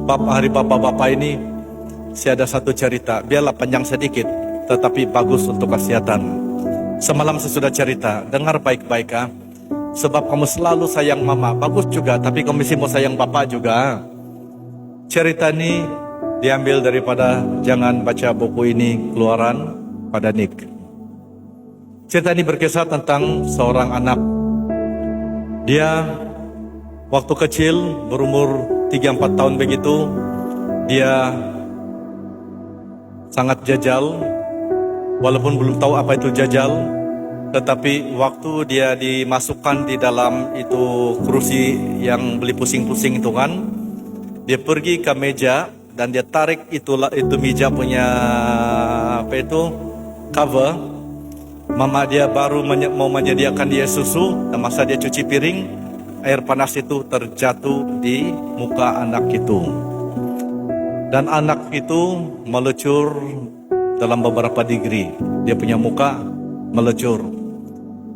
hari bapak-bapak ini, saya ada satu cerita. Biarlah panjang sedikit, tetapi bagus untuk kesehatan. Semalam saya sudah cerita, dengar baik-baik ah. Sebab kamu selalu sayang mama, bagus juga, tapi kamu mesti mau sayang bapak juga. Cerita ini diambil daripada Jangan Baca Buku Ini Keluaran pada Nick. Cerita ini berkisah tentang seorang anak. Dia waktu kecil berumur 3-4 tahun begitu, dia sangat jajal, walaupun belum tahu apa itu jajal, tetapi waktu dia dimasukkan di dalam itu kursi yang beli pusing-pusing itu kan, dia pergi ke meja dan dia tarik itu meja punya cover. Mama dia baru mau menyediakan dia susu, dan masa dia cuci piring, air panas itu terjatuh di muka anak itu. Dan anak itu meluncur dalam beberapa degree. Dia punya muka meluncur.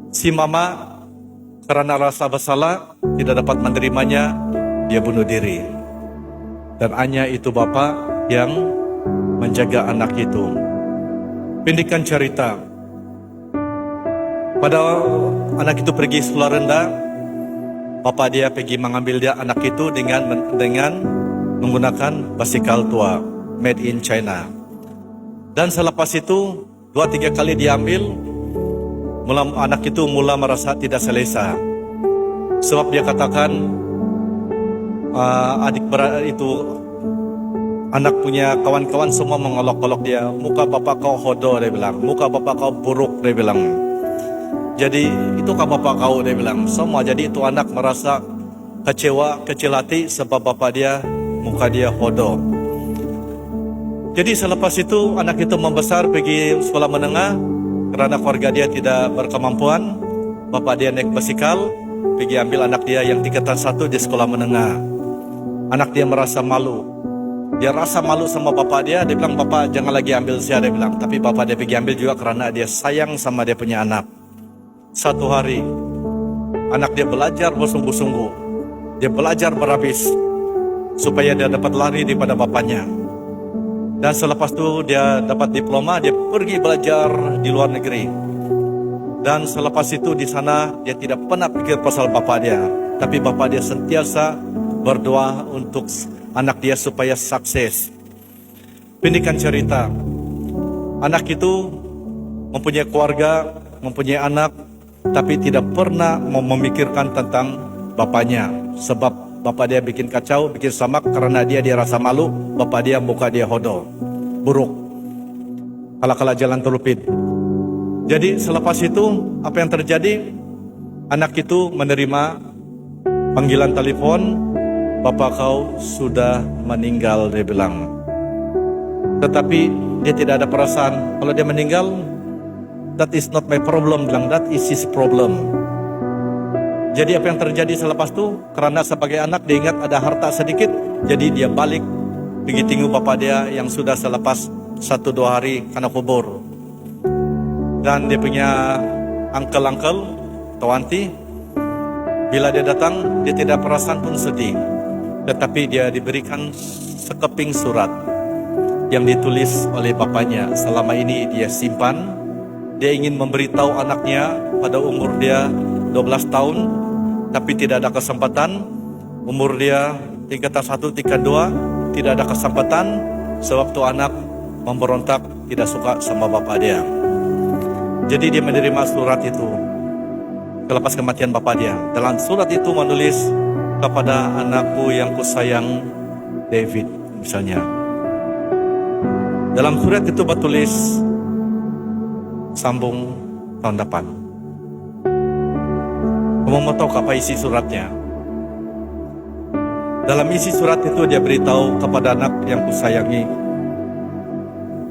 Si mama karena rasa bersalah tidak dapat menerimanya, dia bunuh diri. Dan hanya itu bapak yang menjaga anak itu. Pendekkan cerita. Pada anak itu pergi sekolah rendah, bapak dia pergi mengambil dia anak itu dengan menggunakan basikal tua made in China. Dan selepas itu 2-3 kali diambil, anak itu mula merasa tidak selesa. Sebab dia katakan anak punya kawan-kawan semua mengolok-olok dia. Muka bapak kau hodoh, dia bilang. Muka bapak kau buruk, dia bilang. Jadi itu kah bapak kau, dia bilang. Semua jadi itu anak merasa kecewa, kecil hati sebab bapak dia, muka dia hodoh. Jadi selepas itu anak itu membesar pergi sekolah menengah. Kerana keluarga dia tidak berkemampuan, bapak dia naik basikal pergi ambil anak dia yang tingkatan 1 di sekolah menengah. Anak dia merasa malu. Dia rasa malu sama bapak dia bilang, bapak jangan lagi ambil saya, dia bilang. Tapi bapak dia pergi ambil juga kerana dia sayang sama dia punya anak. Satu hari, anak dia belajar bersungguh-sungguh. Dia belajar berhabis supaya dia dapat lari daripada bapaknya. Dan selepas itu dia dapat diploma, dia pergi belajar di luar negeri. Dan selepas itu di sana dia tidak pernah pikir pasal bapak dia. Tapi bapak dia sentiasa berdoa untuk anak dia supaya sukses. Pendekkan cerita. Anak itu mempunyai keluarga, mempunyai anak, tapi tidak pernah memikirkan tentang bapaknya. Sebab bapak dia bikin kacau, bikin samak karena dia rasa malu. Bapak dia muka dia hodoh, buruk, kala-kala jalan terlupit. Jadi selepas itu apa yang terjadi? Anak itu menerima panggilan telepon, bapak kau sudah meninggal, dia bilang. Tetapi dia tidak ada perasaan. Kalau dia meninggal, that is not my problem, bilang, that is his problem. Jadi apa yang terjadi selepas itu? Karena sebagai anak dia ingat ada harta sedikit, jadi dia balik pergi tengok bapak dia yang sudah selepas 1-2 hari kena kubur. Dan dia punya uncle atau auntie, bila dia datang dia tidak perasaan pun sedih. Tetapi dia diberikan sekeping surat yang ditulis oleh bapaknya. Selama ini dia simpan. Dia ingin memberitahu anaknya pada umur dia 12 tahun, tapi tidak ada kesempatan. Umur dia tingkatan 1, tingkatan 2, tidak ada kesempatan. Sebab tu anak memberontak, tidak suka sama bapak dia. Jadi dia menerima surat itu selepas kematian bapak dia. Dalam surat itu menulis, kepada anakku yang kusayang, David, misalnya. Dalam surat itu bertulis, sambung tahun depan. Kamu mau tahu apa isi suratnya? Dalam isi surat itu dia beritahu kepada anak yang kusayangi,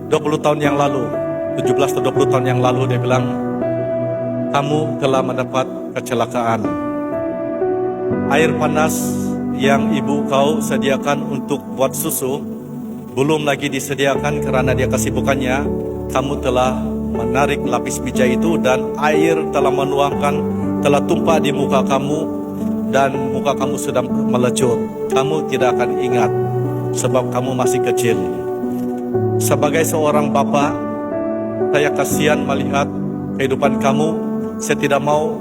20 tahun yang lalu, 17 atau 20 tahun yang lalu, dia bilang, kamu telah mendapat kecelakaan. Air panas yang ibu kau sediakan untuk buat susu belum lagi disediakan karena dia kesibukannya. Kamu telah menarik lapis meja itu dan air telah telah tumpah di muka kamu dan muka kamu sudah melecur. Kamu tidak akan ingat sebab kamu masih kecil. Sebagai seorang bapa, saya kasihan melihat kehidupan kamu. Saya tidak mau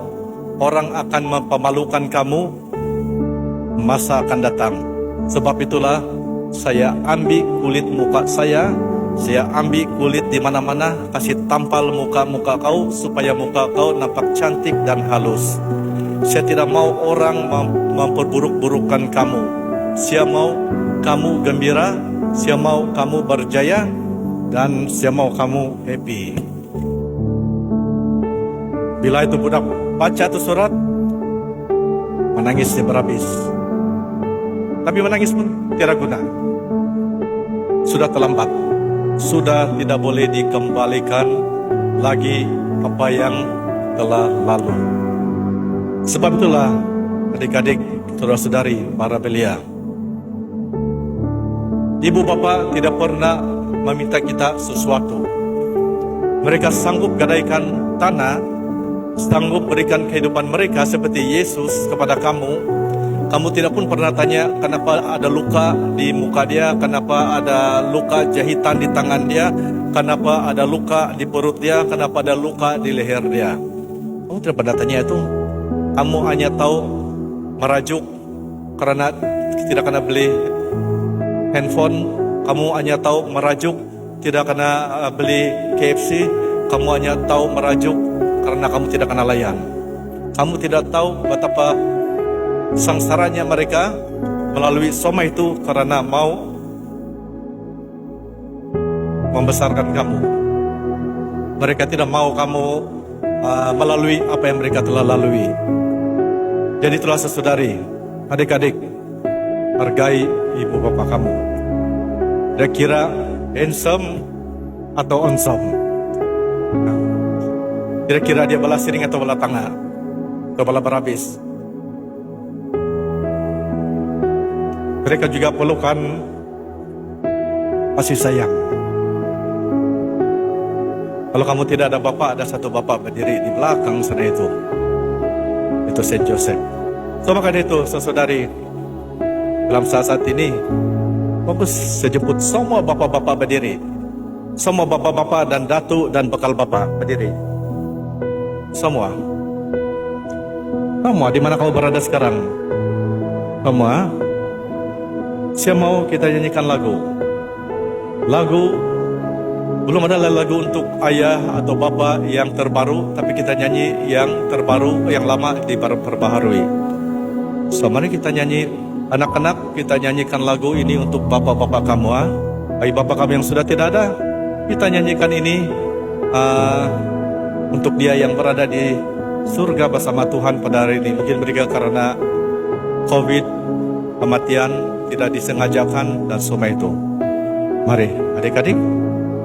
orang akan mempermalukan kamu masa akan datang. Sebab itulah saya ambil kulit muka saya ambil kulit di mana-mana, kasih tampal muka kau supaya muka kau nampak cantik dan halus. Saya tidak mau orang memperburuk-burukkan kamu. Saya mau kamu gembira, saya mau kamu berjaya, dan saya mau kamu happy. Bila itu budak baca tu surat, menangisnya berhabis. Tapi menangis pun tiada guna. Sudah terlambat. Sudah tidak boleh dikembalikan lagi apa yang telah lalu. Sebab itulah adik-adik, saudara-saudari, para belia, ibu bapa tidak pernah meminta kita sesuatu. Mereka sanggup gadaikan tanah, sanggup berikan kehidupan mereka seperti Yesus kepada kamu. Kamu tidak pun pernah tanya kenapa ada luka di muka dia, kenapa ada luka jahitan di tangan dia, kenapa ada luka di perut dia, kenapa ada luka di leher dia. Kamu tidak pernah tanya itu. Kamu hanya tahu merajuk karena tidak kena beli handphone. Kamu hanya tahu merajuk tidak kena beli KFC. Kamu hanya tahu merajuk karena kamu tidak kena layan. Kamu tidak tahu betapa sangsaranya mereka melalui soma itu karena mau membesarkan kamu. Mereka tidak mau kamu melalui apa yang mereka telah lalui. Jadi itulah saudari, adik-adik, hargai ibu bapa kamu. Dia kira handsome atau onsome. Kira-kira dia bala siring atau bala tangga atau bala berhabis. Mereka juga perlukan kasih sayang. Kalau kamu tidak ada bapak, ada satu bapak berdiri di belakang sana itu Saint Joseph. So maka itu, saudari, dalam saat ini, fokus saya jemput semua bapak-bapak berdiri, semua bapak-bapak dan datuk dan bekal bapak berdiri, semua. Semua, di mana kamu berada sekarang? Semua. Saya mau kita nyanyikan lagu. Belum ada lagu untuk ayah atau bapa yang terbaru, tapi kita nyanyi yang terbaru, yang lama diperbaharui. So, mari kita nyanyi, anak-anak, kita nyanyikan lagu ini untuk bapak-bapak kamu. Bagi bapak kamu yang sudah tidak ada, kita nyanyikan ini untuk dia yang berada di surga bersama Tuhan pada hari ini. Mungkin mereka karena COVID, kematian tidak disengajakan dan semua itu. Mari adik-adik,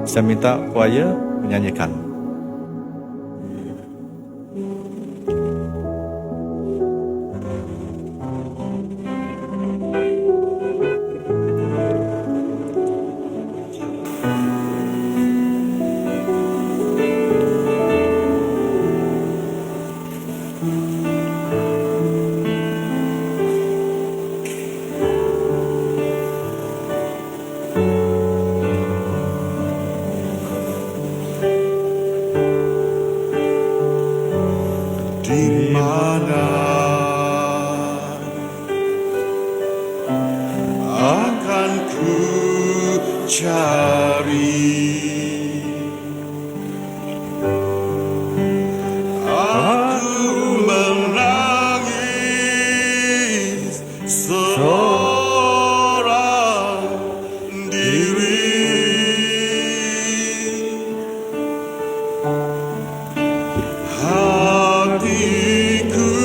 saya minta choir menyanyikan. Di mana akan ku cari? Aku menangis seorang diri. Hatiku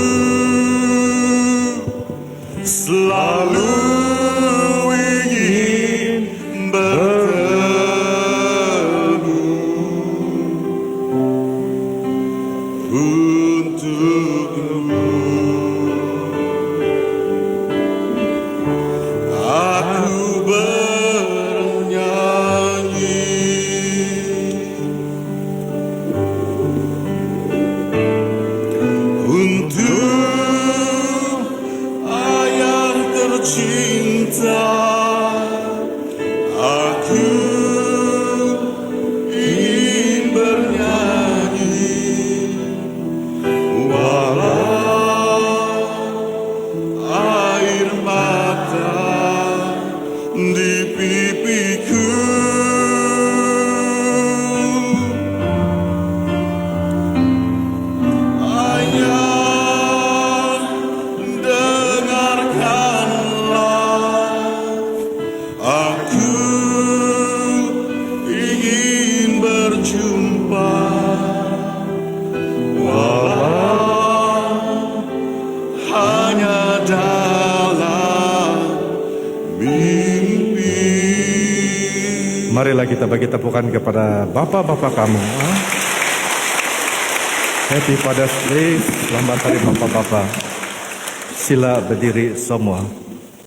selalu ingin bertemu di pipiku. Ayah, dengarkanlah, aku ingin berjumpa, walau hanya dalam mimpi. Marilah kita bagi tepukan kepada Bapak-Bapak kamu. Happy Father's Day, selamat hari Bapak-Bapak. Sila berdiri semua.